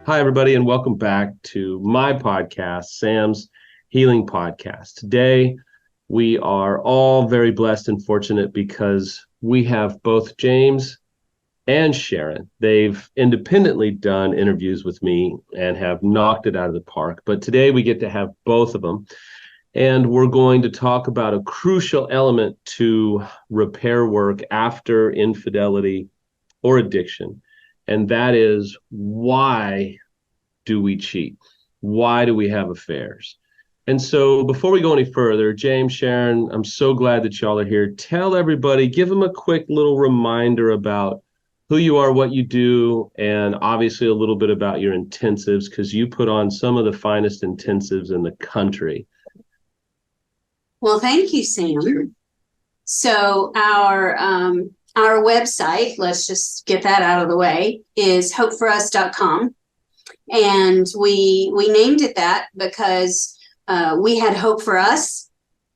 Hi, everybody, and welcome back to my podcast, Sam's Healing Podcast. Today, we are all very blessed and fortunate because we have both James and Sharon. They've independently done interviews with me and have knocked it out of the park. But today, we get to have both of them. And we're going to talk about a crucial element to repair work after infidelity or addiction. And that is, why do we cheat? Why do we have affairs? And so before we go any further, James, Sharon, I'm so glad that y'all are here. Tell everybody, give them a quick little reminder about who you are, what you do, and obviously a little bit about your intensives, because you put on some of the finest intensives in the country. Well, thank you, Sam. So our website, let's just get that out of the way, is hopeforus.com. And we named it that because we had hope for us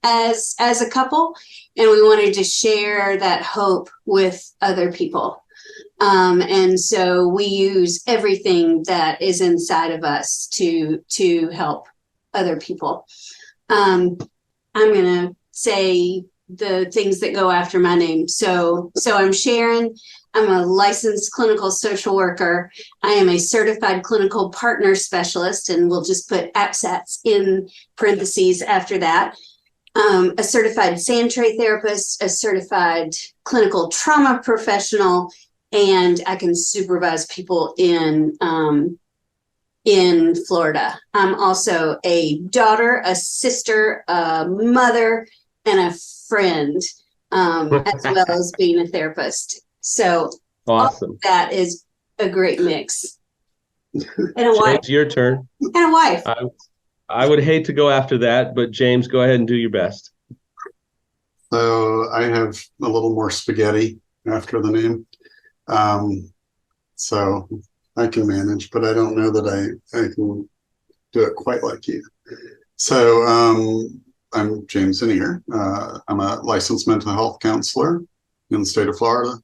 as a couple, and we wanted to share that hope with other people. And so we use everything that is inside of us to help other people. I'm going to say the things that go after my name. So I'm Sharon. I'm a licensed clinical social worker. I am a certified clinical partner specialist, and we'll just put APSATs in parentheses after that. A certified sand tray therapist, a certified clinical trauma professional, and I can supervise people in Florida. I'm also a daughter, a sister, a mother, and a friend, as well as being a therapist. So awesome. That is a great mix. And a James, wife. your turn. And a wife. I would hate to go after that, but James, go ahead and do your best. So I have a little more spaghetti after the name. So I can manage, but I don't know that I can do it quite like you. So I'm James and here. I'm a licensed mental health counselor in the state of Florida.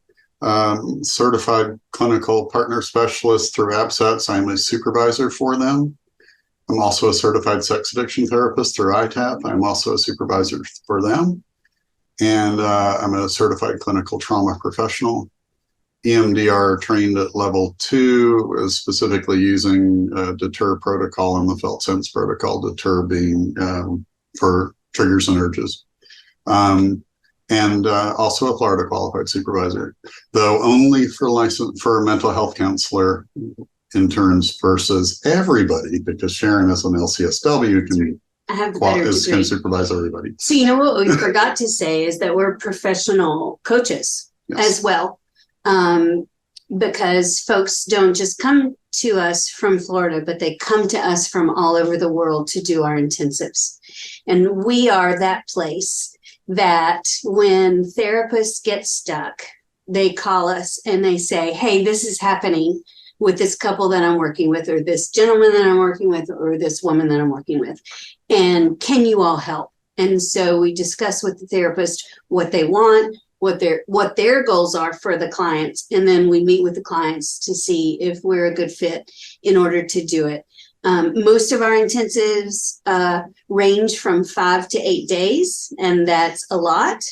Certified clinical partner specialist through APSATs. I'm a supervisor for them. I'm also a certified sex addiction therapist through ITAP. I'm also a supervisor for them. And I'm a certified clinical trauma professional. EMDR trained at level 2, is specifically using deter protocol and the felt sense protocol, deter being for triggers and urges. And also a Florida qualified supervisor, though only for mental health counselor interns versus everybody, because Sharon as an LCSW can supervise everybody. So you know what we forgot to say is that we're professional coaches as well, because folks don't just come to us from Florida, but they come to us from all over the world to do our intensives. And we are that place that when therapists get stuck, they call us and they say, hey, this is happening with this couple that I'm working with, or this gentleman that I'm working with, or this woman that I'm working with. And can you all help? And so we discuss with the therapist what they want, what their goals are for the clients. And then we meet with the clients to see if we're a good fit in order to do it. Most of our intensives range from 5 to 8 days, and that's a lot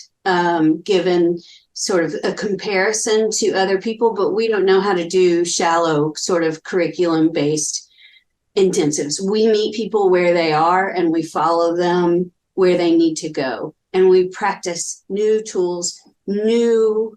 given sort of a comparison to other people, but we don't know how to do shallow sort of curriculum-based intensives. We meet people where they are and we follow them where they need to go. And we practice new tools, new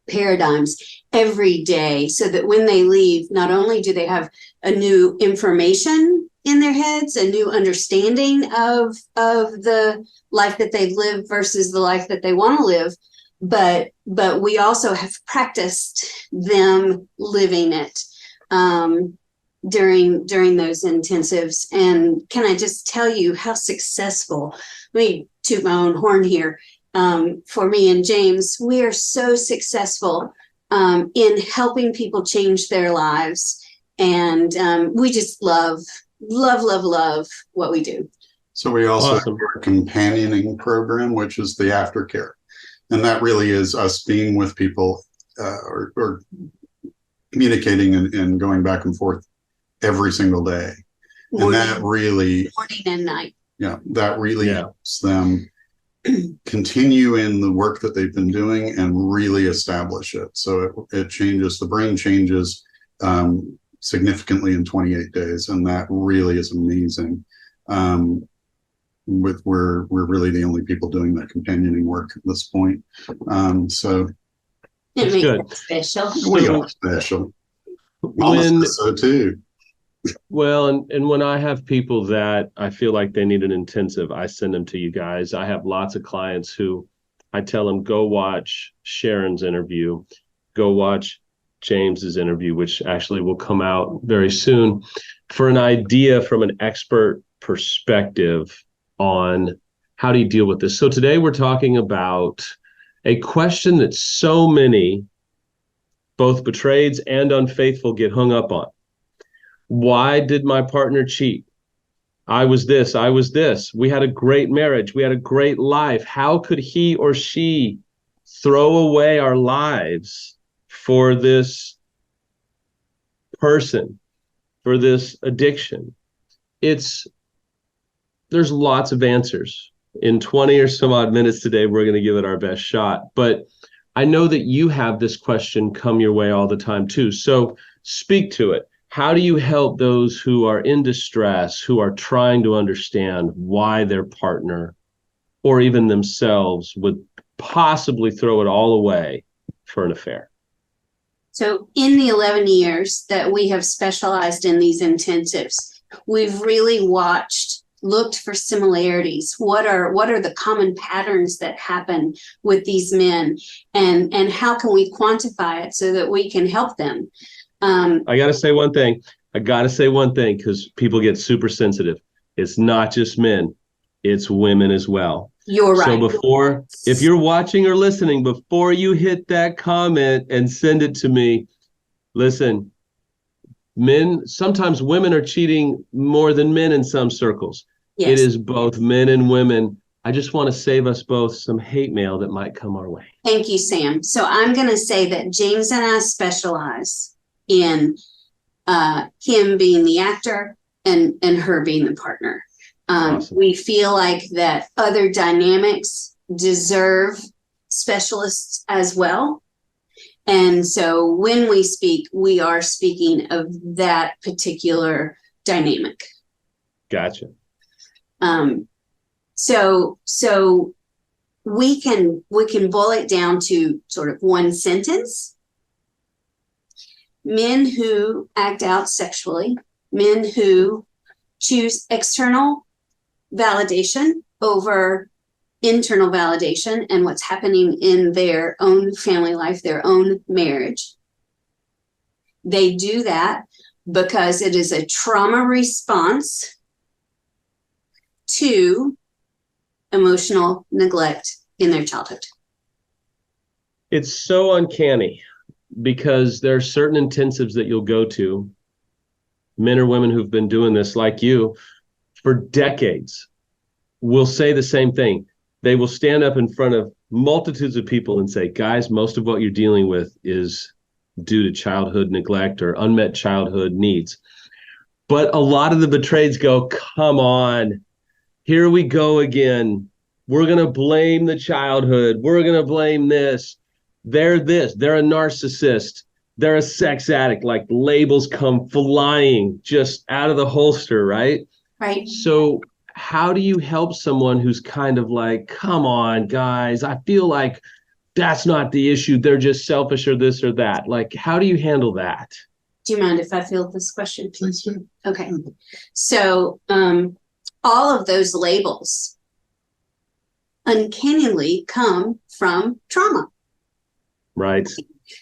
paradigms every day, so that when they leave, not only do they have a new information in their heads, a new understanding of the life that they've lived versus the life that they want to live, but we also have practiced them living it during those intensives. And can I just tell you how successful, let me toot my own horn here, for me and James, we are so successful in helping people change their lives. And we just love what we do. So we also Awesome. have a companioning program, which is the aftercare. And that really is us being with people or communicating and going back and forth every single day. Morning, and that really, morning and night. yeah, that really Yeah. helps them continue in the work that they've been doing and really establish it. So it changes, the brain changes significantly in 28 days. And that really is amazing. We're really the only people doing that companioning work at this point. So It That's makes good. it special. we are special. Mama When says so too. Well, and when I have people that I feel like they need an intensive, I send them to you guys. I have lots of clients who I tell them, go watch Sharon's interview, go watch James's interview, which actually will come out very soon, for an idea from an expert perspective on how do you deal with this. So today we're talking about a question that so many, both betrayeds and unfaithful, get hung up on. Why did my partner cheat? I was this, I was this. We had a great marriage. We had a great life. How could he or she throw away our lives for this person, for this addiction? There's lots of answers. In 20 or some odd minutes today, we're going to give it our best shot. But I know that you have this question come your way all the time too. So speak to it. How do you help those who are in distress, who are trying to understand why their partner or even themselves would possibly throw it all away for an affair? So in the 11 years that we have specialized in these intensives, we've really looked for similarities. What are the common patterns that happen with these men, and how can we quantify it so that we can help them? I got to say one thing. Because people get super sensitive. It's not just men, it's women as well. You're right. So if you're watching or listening, before you hit that comment and send it to me, listen, sometimes women are cheating more than men in some circles. Yes. It is both men and women. I just want to save us both some hate mail that might come our way. Thank you, Sam. So I'm going to say that James and I specialize in him being the actor and her being the partner. Awesome. We feel like that other dynamics deserve specialists as well. And so when we speak, we are speaking of that particular dynamic. Gotcha. So we can boil it down to sort of one sentence. Men who act out sexually, men who choose external validation over internal validation and what's happening in their own family life, their own marriage. They do that because it is a trauma response to emotional neglect in their childhood. It's so uncanny because there are certain intensives that you'll go to, men or women who've been doing this like you for decades will say the same thing. They will stand up in front of multitudes of people and say, guys, most of what you're dealing with is due to childhood neglect or unmet childhood needs. But a lot of the betrayeds go, come on, here we go again. We're going to blame the childhood. We're going to blame this. They're a narcissist. They're a sex addict. Like labels come flying just out of the holster, right? Right. So how do you help someone who's kind of like, come on, guys, I feel like that's not the issue. They're just selfish or this or that. Like, how do you handle that? Do you mind if I field this question? Please do. Okay. So all of those labels uncannily come from trauma. Right.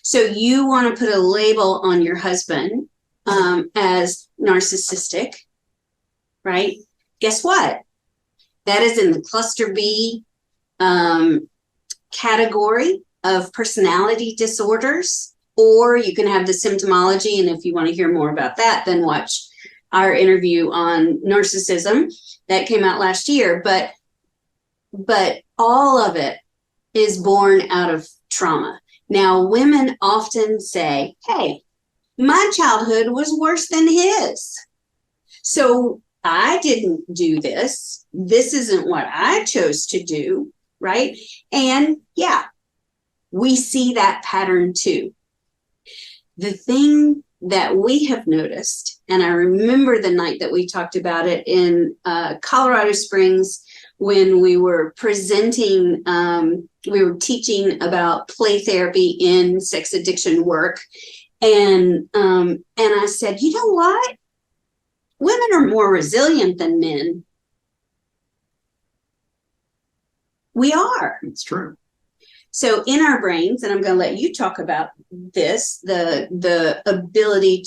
So you want to put a label on your husband as narcissistic, right? Guess what? That is in the cluster B category of personality disorders, or you can have the symptomology. And if you want to hear more about that, then watch our interview on narcissism that came out last year, but all of it is born out of trauma. Now, women often say, hey, my childhood was worse than his, so I didn't do this. This isn't what I chose to do, right? And yeah, we see that pattern too. The thing that we have noticed, and I remember the night that we talked about it in Colorado Springs when we were presenting, we were teaching about play therapy in sex addiction work. And I said, you know what? Women are more resilient than men. We are. It's true. So in our brains, and I'm going to let you talk about this, the ability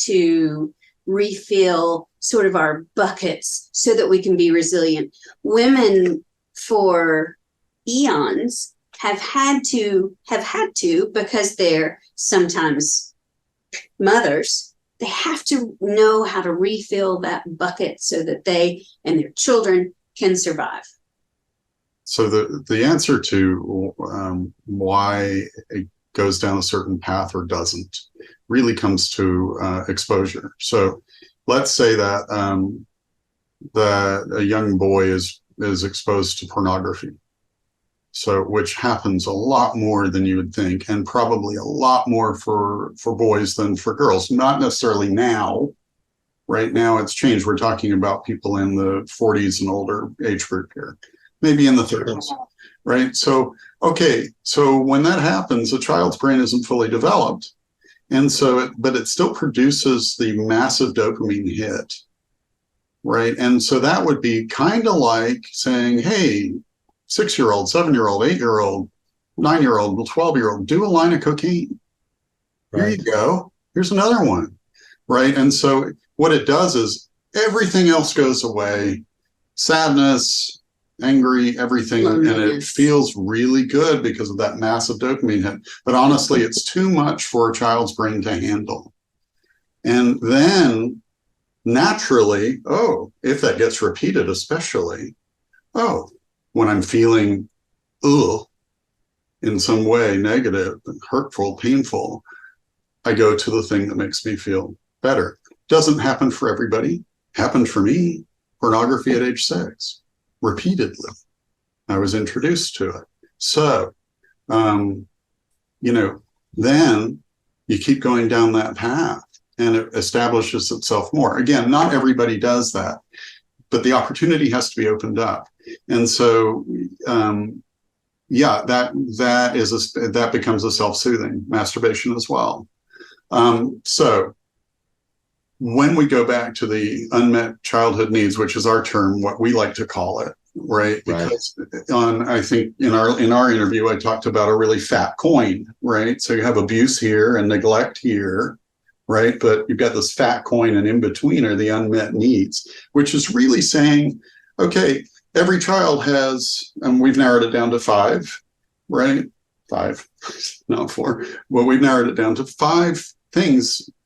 to refill sort of our buckets so that we can be resilient. Women for eons have had to because they're sometimes mothers, they have to know how to refill that bucket so that they and their children can survive. So the answer to why it goes down a certain path or doesn't really comes to exposure. So let's say that a young boy is exposed to pornography. So, which happens a lot more than you would think, and probably a lot more for boys than for girls. Not necessarily now. Right now, it's changed. We're talking about people in the 40s and older age group here, maybe in the 30s, right? So, okay, so when that happens, a child's brain isn't fully developed, and so, but it still produces the massive dopamine hit, right? And so that would be kind of like saying, hey, 6-year-old, 7-year-old, 8-year-old, 9-year-old, 12-year-old, do a line of cocaine. Right. Here you go. Here's another one. Right. And so what it does is everything else goes away. Sadness, angry, everything. Loneliness. And it feels really good because of that massive dopamine hit. But honestly, it's too much for a child's brain to handle. And then naturally, if that gets repeated, especially, when I'm feeling in some way negative, hurtful, painful, I go to the thing that makes me feel better. Doesn't happen for everybody. Happened for me. Pornography at age 6, repeatedly. I was introduced to it. So, then you keep going down that path and it establishes itself more. Again, not everybody does that, but the opportunity has to be opened up. And so, that becomes a self-soothing masturbation as well. So when we go back to the unmet childhood needs, which is our term, what we like to call it, right? Because I think in our interview, I talked about a really fat coin, right? So you have abuse here and neglect here, right? But you've got this fat coin, and in between are the unmet needs, which is really saying, okay, every child has, and we've narrowed it down to 5, right? 5, not 4. Well, we've narrowed it down to 5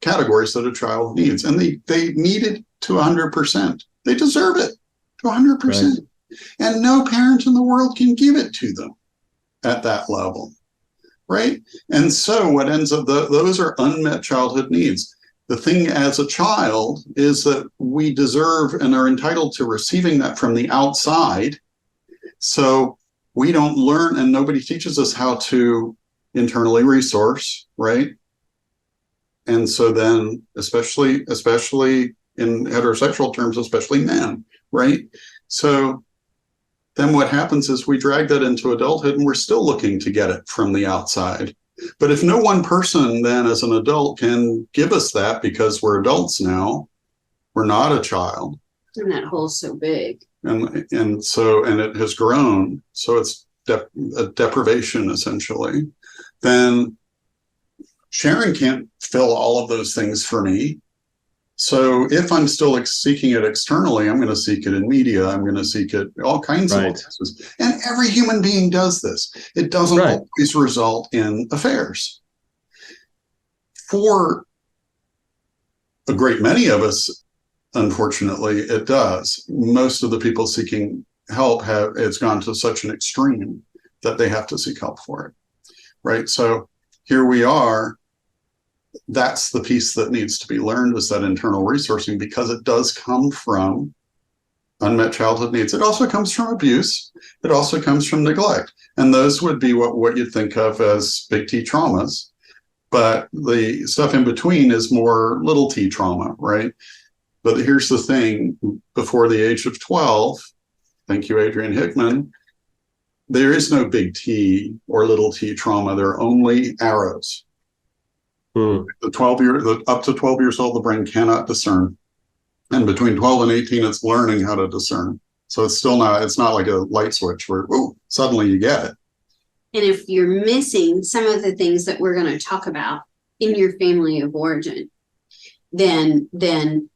categories that a child needs, and they need it to 100%. They deserve it to 100%. Right. And no parent in the world can give it to them at that level, right? And so what ends up, those are unmet childhood needs. The thing as a child is that we deserve and are entitled to receiving that from the outside. So we don't learn, and nobody teaches us how to internally resource, right? And so then, especially in heterosexual terms, especially men, right? So then what happens is we drag that into adulthood, and we're still looking to get it from the outside. But if no one person then as an adult can give us that, because we're adults now, we're not a child. And that hole's so big. And it has grown, so it's a deprivation essentially. Then Sharon can't fill all of those things for me. So if I'm still seeking it externally, I'm going to seek it in media. I'm going to seek it all kinds of places. And every human being does this. It doesn't always result in affairs. For a great many of us, unfortunately, it does. Most of the people seeking help it's gone to such an extreme that they have to seek help for it, right? So here we are. That's the piece that needs to be learned, is that internal resourcing, because it does come from unmet childhood needs. It also comes from abuse. It also comes from neglect. And those would be what you'd think of as big T traumas. But the stuff in between is more little t trauma, right? But here's the thing, before the age of 12, thank you, Adrian Hickman, there is no big T or little t trauma. There are only arrows. Up to 12 years old, the brain cannot discern. And between 12 and 18, it's learning how to discern. So it's not like a light switch where, ooh, suddenly you get it. And if you're missing some of the things that we're going to talk about in your family of origin, then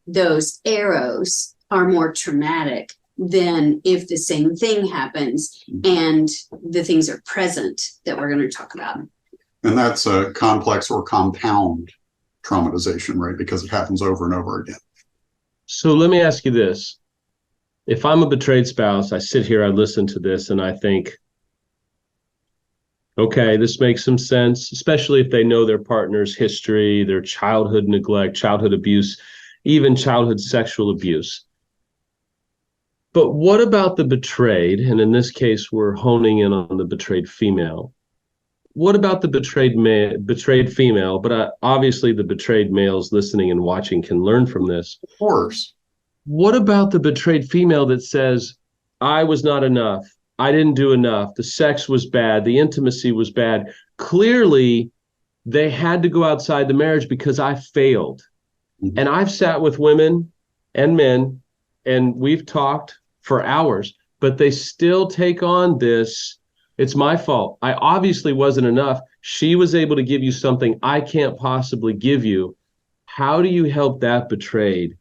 those arrows are more traumatic than if the same thing happens and the things are present that we're going to talk about. And that's a complex or compound traumatization, right? Because it happens over and over again. So let me ask you this. If I'm a betrayed spouse, I sit here, I listen to this, and I think, okay, this makes some sense, especially if they know their partner's history, their childhood neglect, childhood abuse, even childhood sexual abuse. But what about the betrayed? And in this case, we're honing in on the betrayed female. What about the betrayed female? But obviously the betrayed males listening and watching can learn from this. Of course. What about the betrayed female that says, I was not enough, I didn't do enough, the sex was bad, the intimacy was bad. Clearly, they had to go outside the marriage because I failed. Mm-hmm. And I've sat with women and men, and we've talked for hours, but they still take on this, it's my fault. I obviously wasn't enough. She was able to give you something I can't possibly give you. How do you help that betrayed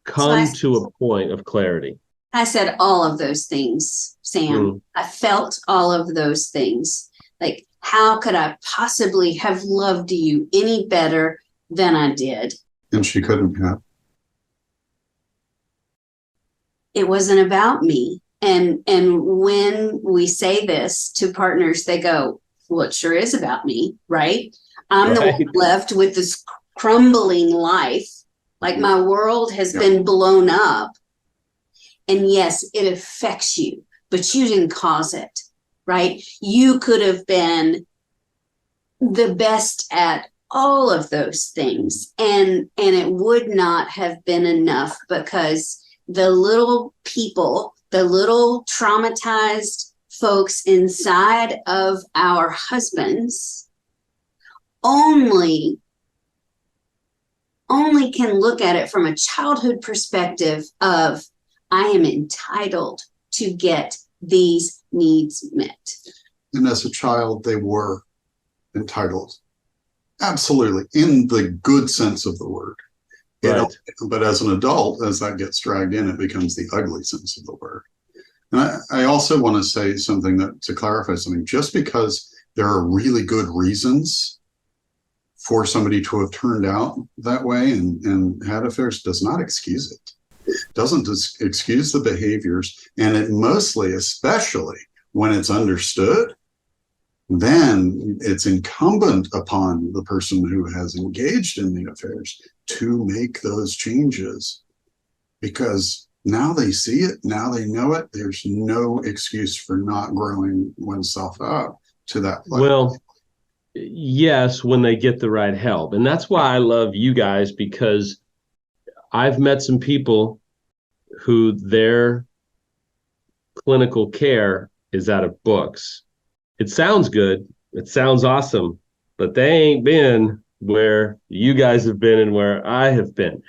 come to a point of clarity? I said all of those things, Sam. I felt all of those things. Like, how could I possibly have loved you any better than I did? And she couldn't have. It wasn't about me. And when we say this to partners, they go, well, it sure is about me, right? I'm the one left with this crumbling life. Like, my world has been blown up. And yes, it affects you, but you didn't cause it, right? You could have been the best at all of those things. And it would not have been enough, because the little people, the little traumatized folks inside of our husbands only can look at it from a childhood perspective of, I am entitled to get these needs met. And as a child, they were entitled. Absolutely. In the good sense of the word. Right. But as an adult, as that gets dragged in, it becomes the ugly sense of the word. And I also want to say something to clarify something. Just because there are really good reasons for somebody to have turned out that way and had affairs does not excuse it. Doesn't excuse the behaviors, and it mostly, especially when it's understood, then it's incumbent upon the person who has engaged in the affairs to make those changes, because now they see it, now they know it. There's no excuse for not growing oneself up to that level. Well, yes, when they get the right help. And that's why I love you guys, because I've met some people who their clinical care is out of books. It sounds good. It sounds awesome, but they ain't been where you guys have been and where I have been.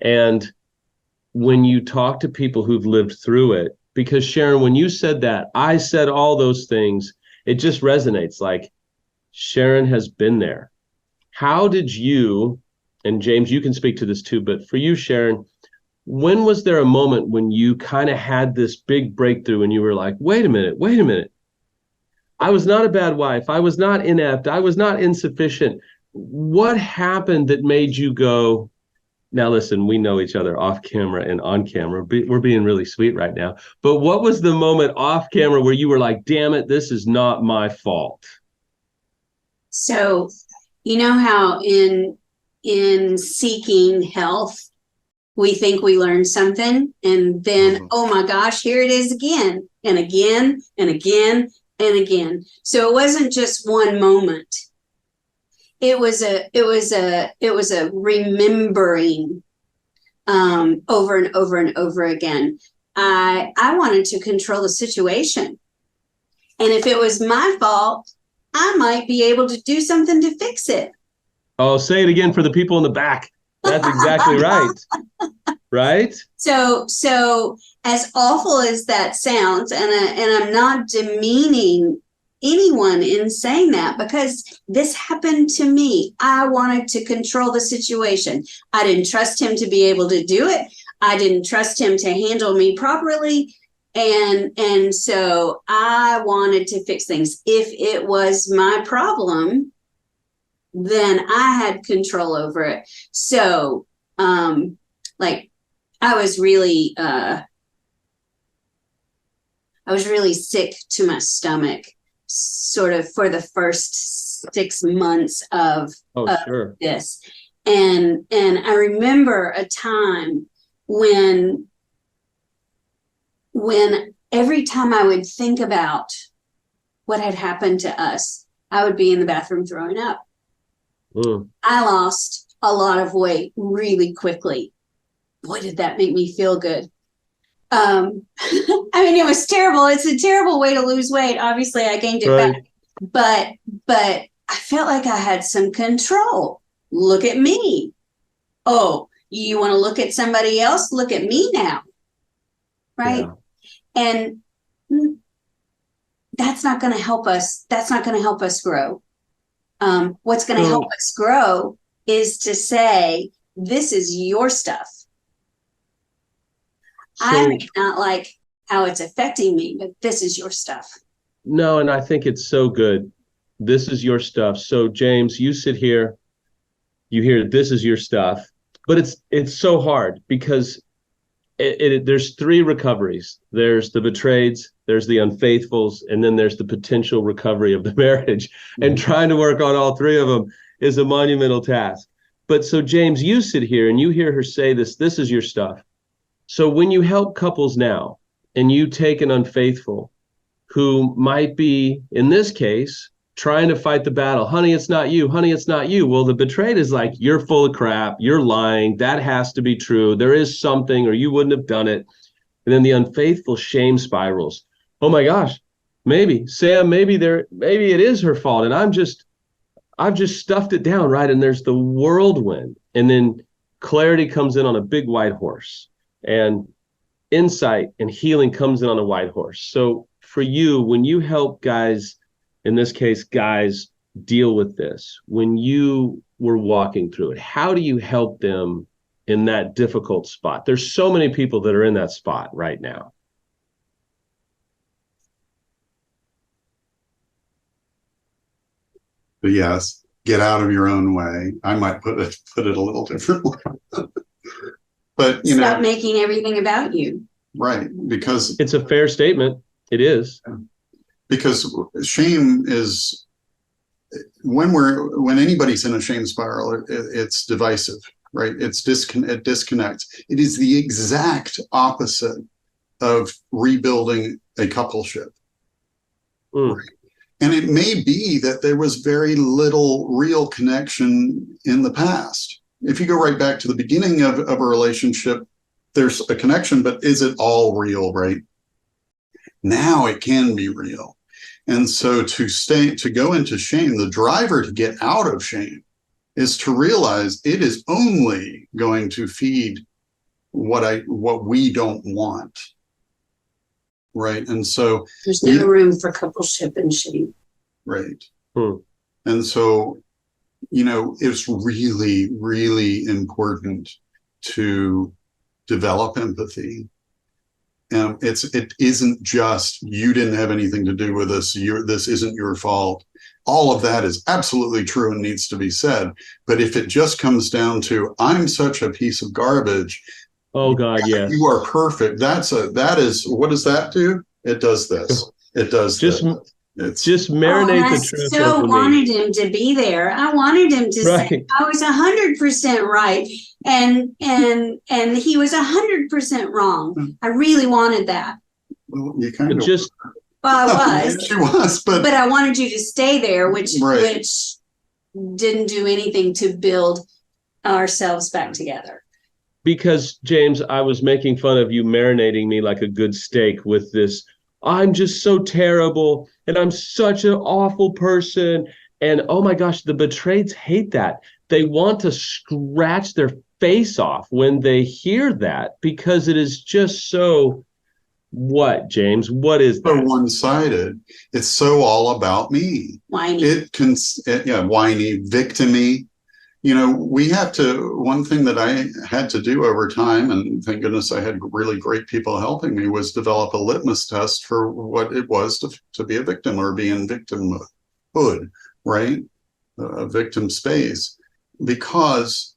And when you talk to people who've lived through it, because Sharon, when you said that, I said all those things, it just resonates. Like, Sharon has been there. How did you, and James, you can speak to this too, but for you, Sharon, when was there a moment when you kind of had this big breakthrough and you were like, wait a minute. I was not a bad wife. I was not inept. I was not insufficient. what happened that made you go, now listen, we know each other off camera and on camera. We're being really sweet right now. But what was the moment off camera where you were like, damn it, this is not my fault? So, you know how in seeking health, we think we learned something, and then, oh my gosh, here it is again and again and again and again. So it wasn't just one moment. It was a remembering over and over and over again. I wanted to control the situation. And if it was my fault, I might be able to do something to fix it. Oh, say it again for the people in the back. That's exactly right. Right? So as awful as that sounds, and I'm not demeaning anyone in saying that, because this happened to me. I wanted to control the situation. I didn't trust him to be able to do it. I didn't trust him to handle me properly. And so I wanted to fix things. If it was my problem, then I had control over it. So, like, I was really sick to my stomach, sort of for the first 6 months of Sure. this. And I remember a time when every time I would think about what had happened to us, I would be in the bathroom throwing up. I lost a lot of weight really quickly. Boy, did that make me feel good. I mean, it was terrible. It's a terrible way to lose weight. Obviously, I gained it back, but I felt like I had some control. Look at me. Oh, you want to look at somebody else? Look at me now. Right? Yeah. And that's not going to help us. That's not going to help us grow. What's going to help us grow is to say, this is your stuff. I may not like how it's affecting me, but this is your stuff. No, and I think it's so good. This is your stuff. So James, you sit here, you hear this is your stuff, but it's so hard because there's 3 recoveries. There's the betrayeds, there's the unfaithfuls, and then there's the potential recovery of the marriage. And trying to work on all 3 of them is a monumental task. But so James, you sit here and you hear her say this is your stuff. So when you help couples now and you take an unfaithful who might be, in this case, trying to fight the battle, honey, it's not you, honey, it's not you. Well, the betrayed is like, you're full of crap, you're lying, that has to be true, there is something, or you wouldn't have done it. And then the unfaithful shame spirals. Oh my gosh, maybe Sam, maybe it is her fault, and I've just stuffed it down, right? And there's the whirlwind, and then clarity comes in on a big white horse, and insight and healing comes in on a white horse. So for you, when you help guys, in this case, guys, deal with this, when you were walking through it, how do you help them in that difficult spot? There's so many people that are in that spot right now. But yes, get out of your own way. I might put it a little differently. But stop making everything about you. Right, because it's a fair statement. It is. Because shame is, when anybody's in a shame spiral, it's divisive, right? It disconnects. It is the exact opposite of rebuilding a coupleship. Right? And it may be that there was very little real connection in the past. If you go right back to the beginning of a relationship, there's a connection, but is it all real, right? Now it can be real. And so to go into shame, the driver to get out of shame is to realize it is only going to feed what we don't want. Right. And so there's no room for coupleship and shame. Right. And so, it's really, really important to develop empathy. It isn't just, you didn't have anything to do with this. This isn't your fault. all of that is absolutely true and needs to be said. But if it just comes down to, I'm such a piece of garbage, Oh God, yes. you are perfect. That is, what does that do? It does this. It does Just this. It's just Oh, marinate and I the truth so over me. wanted him to be there. I wanted him to say Right. I was 100% right, and he was 100% wrong. I really wanted that. well, you kind But of just Well, I was, she was, but I wanted you to stay there, which Right. which didn't do anything to build ourselves back together. because James, I was making fun of you marinating me like a good steak with this. I'm just so terrible and I'm such an awful person. And oh my gosh, the betrayeds hate that. They want to scratch their face off when they hear that because it is just so what, James? What is so that? one-sided. It's so all about me. Whiny. Whiny, victim-y. One thing that I had to do over time, and thank goodness I had really great people helping me, was develop a litmus test for what it was to be a victim or be in victimhood, right? A victim space, because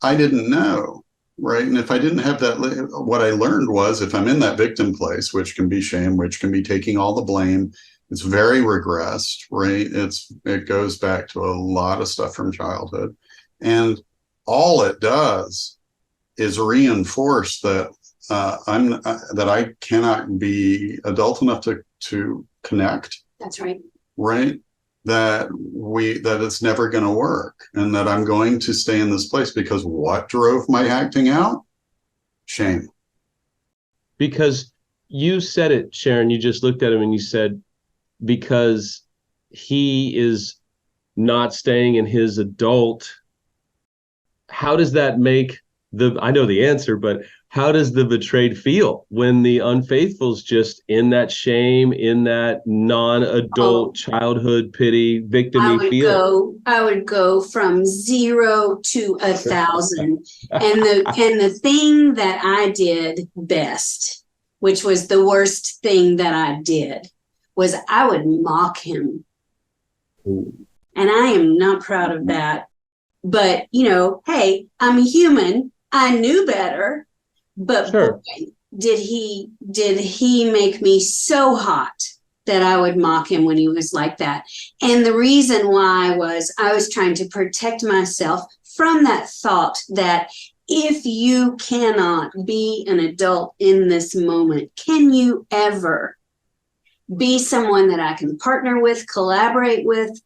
I didn't know, right? And if I didn't have that, what I learned was if I'm in that victim place, which can be shame, which can be taking all the blame, it's very regressed, right? It goes back to a lot of stuff from childhood. And all it does is reinforce that that I cannot be adult enough to connect. That's right. Right? That it's never going to work, and that I'm going to stay in this place because what drove my acting out? Shame. Because you said it, Sharon. You just looked at him and you said, because he is not staying in his adult. How does that make I know the answer, but how does the betrayed feel when the unfaithful's just in that shame, in that non-adult childhood pity, victim-y feel? I would go from 0 to 1,000. And the thing that I did best, which was the worst thing that I did, was I would mock him. Ooh. And I am not proud of that. But, hey, I'm a human. I knew better. But Sure. boy, did he make me so hot that I would mock him when he was like that. And the reason why was I was trying to protect myself from that thought that if you cannot be an adult in this moment, can you ever be someone that I can partner with, collaborate with,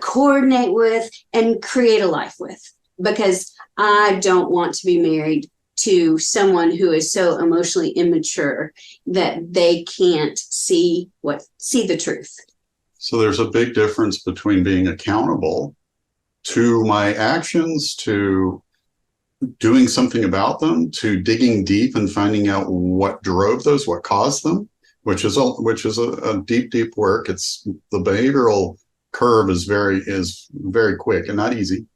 coordinate with, and create a life with? Because I don't want to be married to someone who is so emotionally immature that they can't see the truth. So there's a big difference between being accountable to my actions, to doing something about them, to digging deep and finding out what drove those, what caused them, which is a deep work. It's the behavioral curve is very quick and not easy.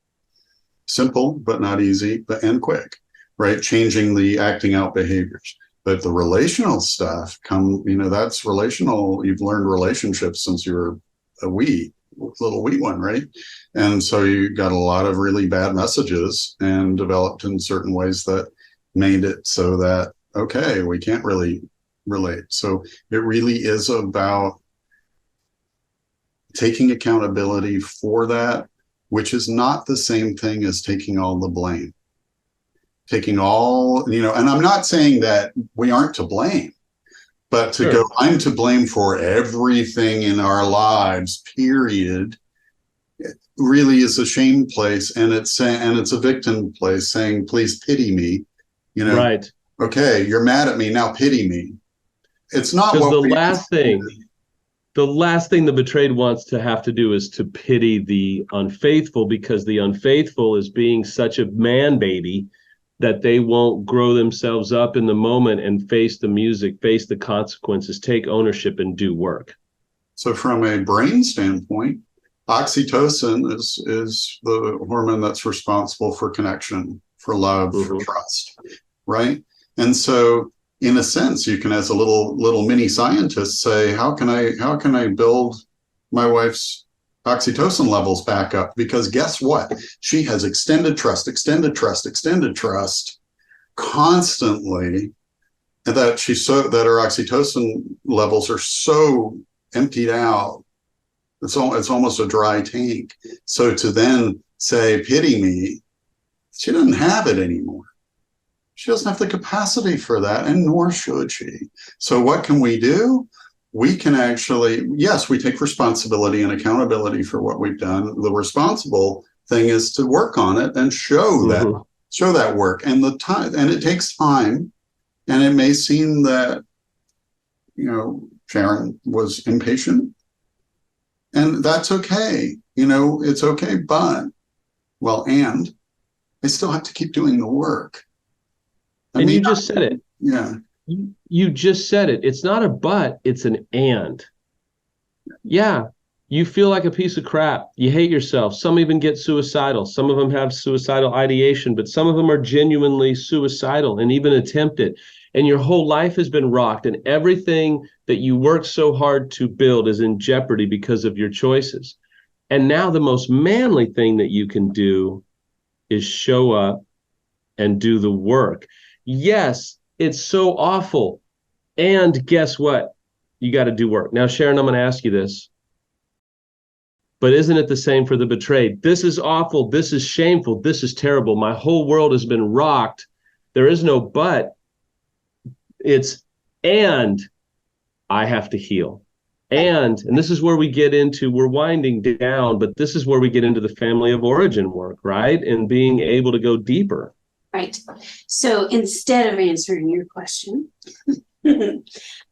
Simple, but not easy, and quick, right? Changing the acting out behaviors. But the relational stuff that's relational. You've learned relationships since you were a little wee one, right? And so you got a lot of really bad messages and developed in certain ways that made it so that, okay, we can't really relate. So it really is about taking accountability for that, which is not the same thing as taking all the blame. Taking all, and I'm not saying that we aren't to blame, but to go, I'm to blame for everything in our lives, period, it really is a shame place. And it's a victim place saying, please pity me, Right. Okay, you're mad at me, now pity me. It's not Because what the last thing the betrayed wants to have to do is to pity the unfaithful, because the unfaithful is being such a man baby that they won't grow themselves up in the moment and face the music, face the consequences, take ownership and do work. So from a brain standpoint, oxytocin is the hormone that's responsible for connection, for love, for trust, right? And so in a sense, you can, as a little mini scientist, say, how can I build my wife's oxytocin levels back up, because guess what? She has extended trust constantly, and that her oxytocin levels are so emptied out. It's almost a dry tank. So to then say, pity me, she doesn't have it anymore. She doesn't have the capacity for that, and nor should she. So what can we do? We can actually, yes, we take responsibility and accountability for what we've done. The responsible thing is to work on it and show that work, and the time, and it takes time. And it may seem that, Sharon was impatient, and that's okay. It's okay, and I still have to keep doing the work. You just said it. Yeah. You just said it. It's not a but, it's an and. Yeah, you feel like a piece of crap. You hate yourself. Some even get suicidal. Some of them have suicidal ideation, but some of them are genuinely suicidal and even attempt it. And your whole life has been rocked, and everything that you worked so hard to build is in jeopardy because of your choices. And now the most manly thing that you can do is show up and do the work. Yes, it's so awful. And guess what? You got to do work. Now, Sharon, I'm going to ask you this. But isn't it the same for the betrayed? This is awful. This is shameful. This is terrible. My whole world has been rocked. There is no but. It's and I have to heal. And this is where we get into, we're winding down, but this is where we get into the family of origin work, right? And being able to go deeper. Right. So instead of answering your question, I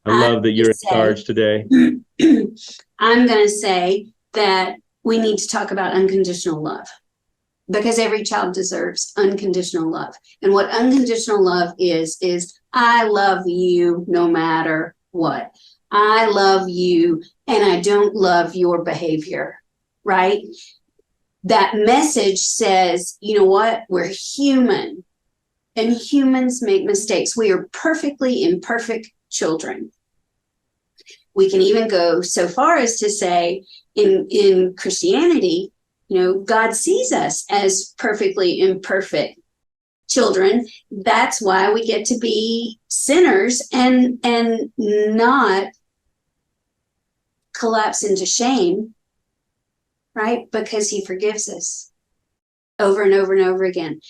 love that you're in charge today. I'm going to say that we need to talk about unconditional love, because every child deserves unconditional love. And what unconditional love is I love you no matter what. I love you and I don't love your behavior, right? That message says, you know what? We're human, and humans make mistakes. We are perfectly imperfect children. We can even go so far as to say in Christianity, God sees us as perfectly imperfect children. That's why we get to be sinners and not collapse into shame, right? Because he forgives us over and over and over again.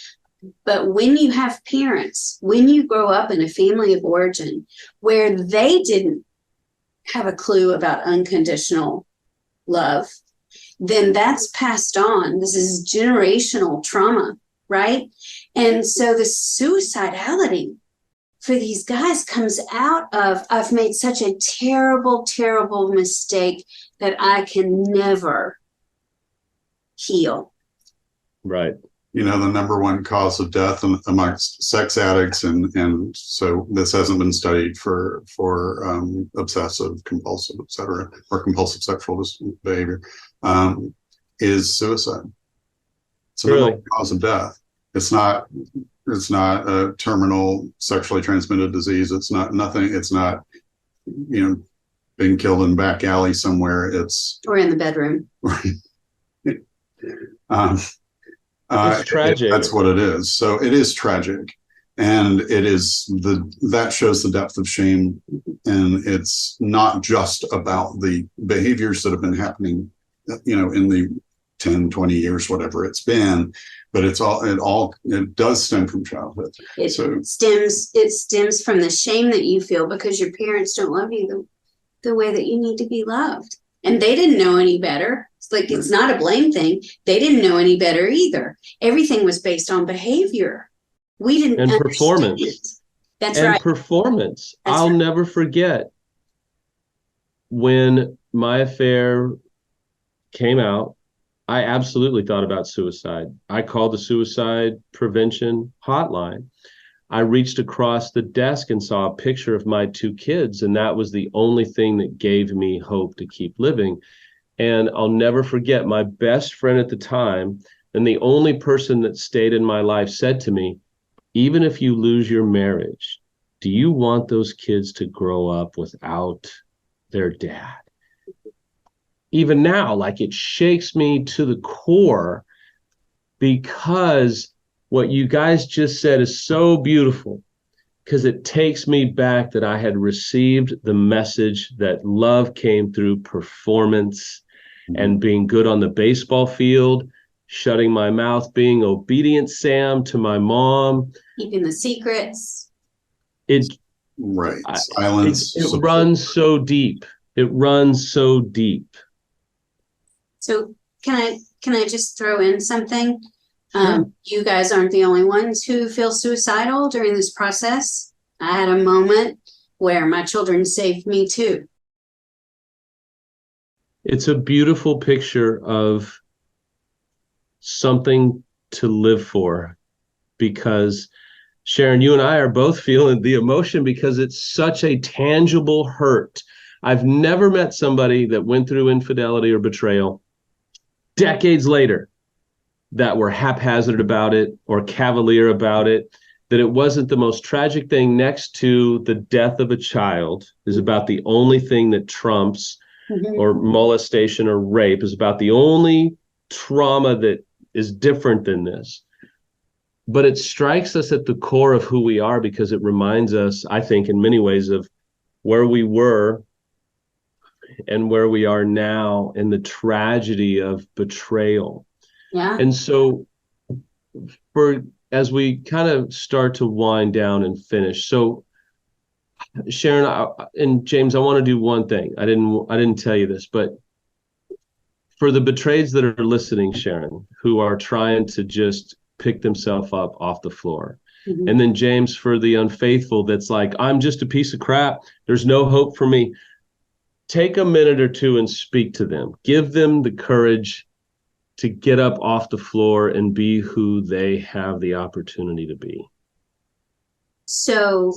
But when you have parents, when you grow up in a family of origin where they didn't have a clue about unconditional love, then that's passed on. This is generational trauma, right? And so the suicidality for these guys comes out of, I've made such a terrible, terrible mistake that I can never heal. Right. The number one cause of death amongst sex addicts, and so this hasn't been studied for obsessive, compulsive, et cetera, or compulsive sexual behavior, is suicide. It's the number one cause of death. It's not a terminal sexually transmitted disease. It's not being killed in a back alley somewhere. Or in the bedroom. It's tragic. That's what it is. So it is tragic, and that shows the depth of shame. And it's not just about the behaviors that have been happening, in the 10, 20 years, whatever it's been, but it does stem from childhood. It stems from the shame that you feel because your parents don't love you the way that you need to be loved. And they didn't know any better. It's not a blame thing. They didn't know any better either. Everything was based on behavior. We didn't and understand performance. It. That's and right. Performance. That's I'll right. never forget when my affair came out. I absolutely thought about suicide. I called the suicide prevention hotline. I reached across the desk and saw a picture of my two kids, and that was the only thing that gave me hope to keep living. And I'll never forget, my best friend at the time, and the only person that stayed in my life, said to me, even if you lose your marriage, do you want those kids to grow up without their dad? even now, like it shakes me to the core, because what you guys just said is so beautiful, because it takes me back that I had received the message that love came through performance and being good on the baseball field, shutting my mouth, being obedient, Sam, to my mom. Keeping the secrets. It Right. I, Silence. it runs so deep. It runs so deep. So can I just throw in something? Sure. You guys aren't the only ones who feel suicidal during this process. I had a moment where my children saved me too. It's a beautiful picture of something to live for, because Sharon, you and I are both feeling the emotion because it's such a tangible hurt. I've never met somebody that went through infidelity or betrayal decades later that were haphazard about it or cavalier about it, that it wasn't the most tragic thing next to the death of a child is about the only thing that trumps, or molestation or rape is about the only trauma that is different than this. But it strikes us at the core of who we are, because it reminds us, I think, in many ways, of where we were and where we are now, in the tragedy of betrayal. Yeah. And so as we kind of start to wind down and finish, so Sharon and James, I want to do one thing. I didn't tell you this, but for the betrayeds that are listening, Sharon, who are trying to just pick themselves up off the floor. Mm-hmm. And then James, for the unfaithful, that's like, I'm just a piece of crap. There's no hope for me. Take a minute or two and speak to them. Give them the courage to get up off the floor and be who they have the opportunity to be. So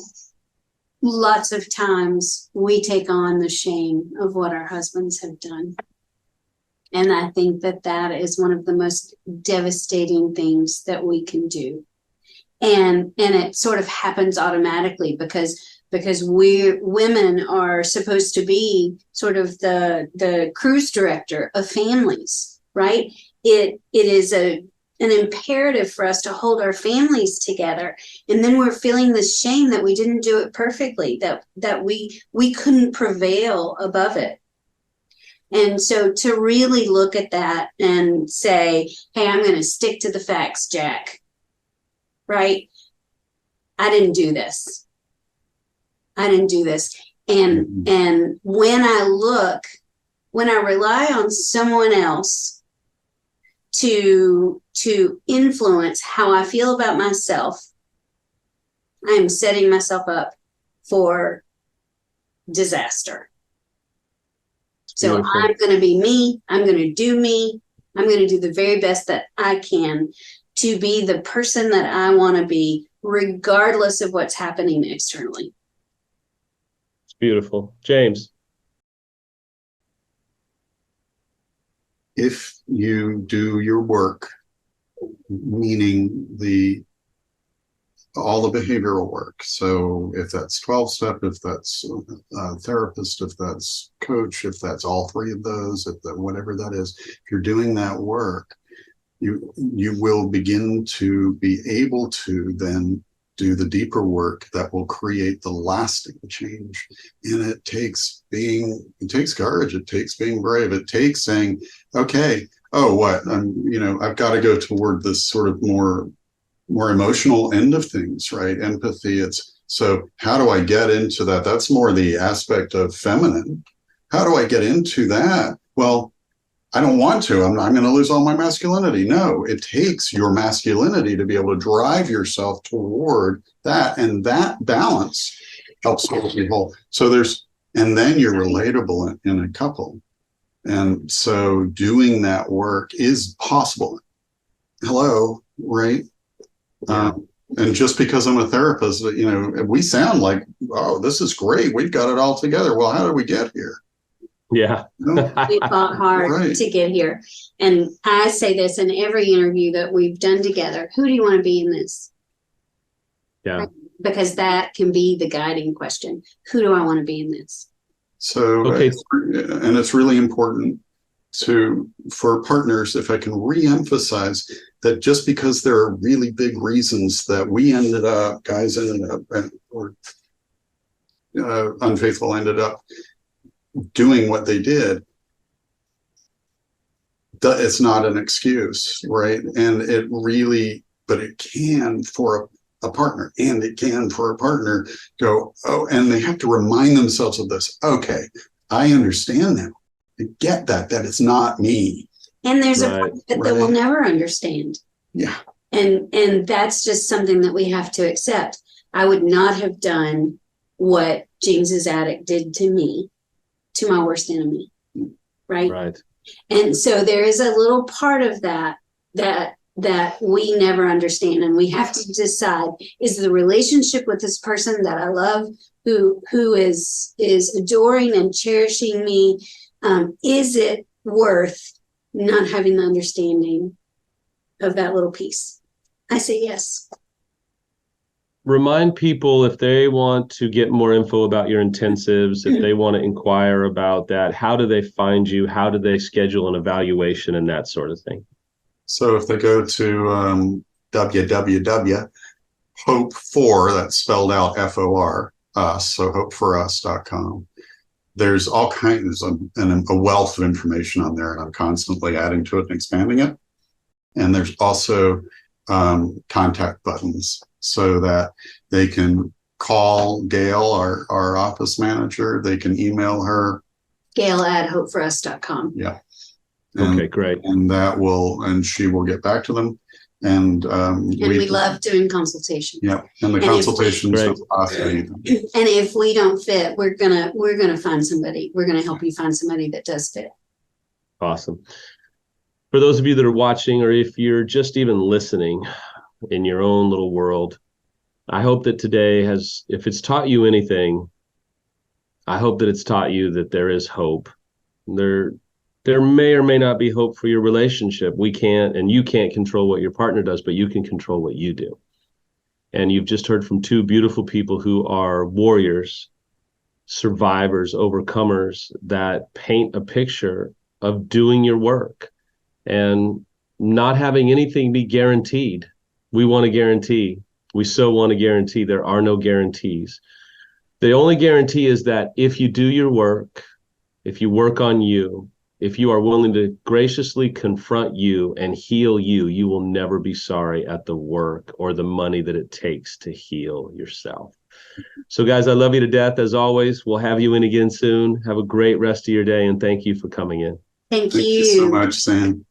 lots of times we take on the shame of what our husbands have done. And I think that is one of the most devastating things that we can do. And it sort of happens automatically because women are supposed to be sort of the cruise director of families, right? It is an imperative for us to hold our families together. And then we're feeling this shame that we didn't do it perfectly, that we couldn't prevail above it. And so to really look at that and say, hey, I'm going to stick to the facts, Jack, right? I didn't do this. And when I rely on someone else to influence how I feel about myself, I am setting myself up for disaster. So beautiful. I'm going to be me. I'm going to do me. I'm going to do the very best that I can to be the person that I want to be, regardless of what's happening externally. It's beautiful. James. If you do your work, meaning all the behavioral work. So if that's 12-step, if that's therapist, if that's coach, if that's all three of those, whatever that is, if you're doing that work, you will begin to be able to then do the deeper work that will create the lasting change. And it takes courage. It takes being brave. It takes saying, okay, I've got to go toward this sort of more emotional end of things, right? Empathy. So how do I get into that? That's more the aspect of feminine. How do I get into that? Well, I don't want to. I'm going to lose all my masculinity. No, it takes your masculinity to be able to drive yourself toward that. And that balance helps you whole. And then you're relatable in a couple. And so doing that work is possible. Hello, right? Yeah. And just because I'm a therapist, we sound like, oh, this is great. We've got it all together. Well, how did we get here? Yeah. We fought hard to get here. And I say this in every interview that we've done together. Who do you want to be in this? Yeah. Because that can be the guiding question. Who do I want to be in this? So, okay. And it's really important for partners, if I can re-emphasize that just because there are really big reasons that guys ended up, or unfaithful ended up doing what they did, it's not an excuse, right? And but it can for a partner, and it can for a partner go, oh, and they have to remind themselves of this. Okay, I understand now. I get that it's not me. And there's a part that they will never understand. Yeah. And that's just something that we have to accept. I would not have done what James's addict did to me, to my worst enemy. Right. Right. And so there is a little part of that we never understand. And we have to decide, is the relationship with this person that I love, who is adoring and cherishing me, is it worth not having the understanding of that little piece? I say yes. Remind people, if they want to get more info about your intensives, if they want to inquire about that, how do they find you? How do they schedule an evaluation and that sort of thing? So if they go to www.hope4, that's spelled out FOR, so hopeforus.com. There's all kinds of a wealth of information on there, and I'm constantly adding to it and expanding it. And there's also contact buttons so that they can call Gail, our office manager. They can email her. Gail@hopeforus.com. Yeah. Okay, great. And she will get back to them. And we love doing consultations. Yeah, and the consultations don't cost anything. And if we don't fit, we're gonna find somebody. We're gonna help you find somebody that does fit. Awesome. For those of you that are watching, or if you're just even listening in your own little world, I hope that today if it's taught you anything, I hope that it's taught you that there is hope. There may or may not be hope for your relationship. We can't, and you can't control what your partner does, but you can control what you do. And you've just heard from two beautiful people who are warriors, survivors, overcomers, that paint a picture of doing your work and not having anything be guaranteed. We want to guarantee. We so want to guarantee. There are no guarantees. The only guarantee is that if you do your work, if you work on you, if you are willing to graciously confront you and heal you, you will never be sorry at the work or the money that it takes to heal yourself. So guys, I love you to death. As always, we'll have you in again soon. Have a great rest of your day, and thank you for coming in. Thank you. Thank you so much, Sam.